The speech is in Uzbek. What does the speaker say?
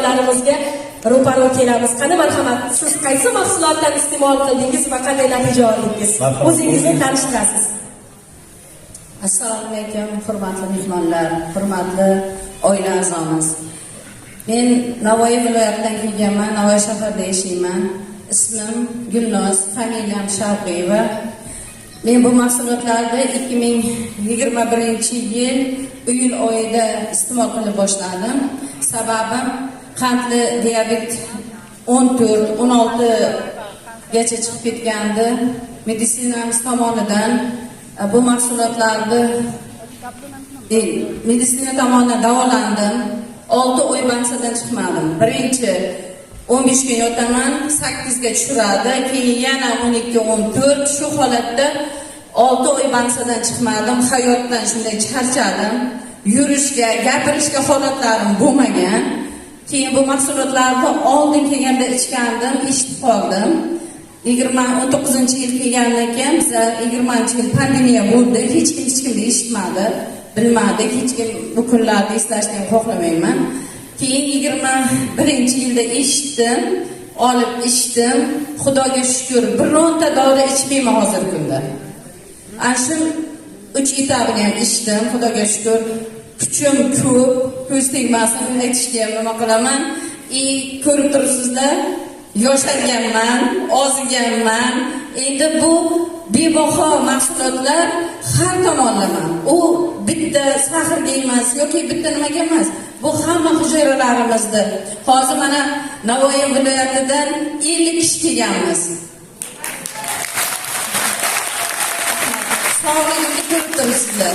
fuqarolarimizga ro'paro kelamiz. Qani marhamat, siz qaysi mahsulotlarni iste'mol qildingiz va qanday natija oldingiz? O'zingizni tanishtirasiz. Assalomu alaykum, hurmatli mehmonlar, hurmatli oila a'zomiz. Men Navoiy viloyatidan kelganman, Navoiy shahrida yashayman. Ismim Gulnoz, familiyam Shavqiyeva. Men bu mahsulotlarni 2021-yil iyul oyida iste'mol qilib boshladim. Sababim qandli diabet 14-16 gacha chiqib ketgandi. Meditsinamiz tomonidan bu mahsulotlarni meditsina tomonidan davolandim. 6 oy bansadan chiqmadim. Birinchi 15 kun yotaman, 8 ga tushiradi, keyin yana 12-14 shu holatda 6 oy bansadan chiqmadim. Hayotdan shunday charchadim. Yurishga, gapirishga holatlarim bo'lmagan. Keyin bu mahsulotlarni oldin kelganda ichgandim, eshitib qoldim. 19-yil kelgandan keyin biz 20-yil pandemiya bo'ldi. Hech kimni eshitmadi, bilmadik. Hech kim bu kunlarni eslashni xohlamayman. Keyin 21-yilda eshitdim, olib ichdim. Xudoga shukr, bironta dori ichmayman hozirgi kunda. Ana shu 3 etabini ham ichdim, xudoga shukr. Kuchim ko'p, ko'z tegmasin, aytishga ham nima qilaman. Ko'rib turibsizlar, yoshlanganman, oziganman. Endi bu bebaho mahsulotlar har tomonlama. U bitta sahrga emas yoki bitta nimaga emas. Bu hamma hujayralarimizni. Hozir mana Navoiy viloyatidan 50 kishi kelganmiz. Sog'lig'imni ko'rib turibsizlar.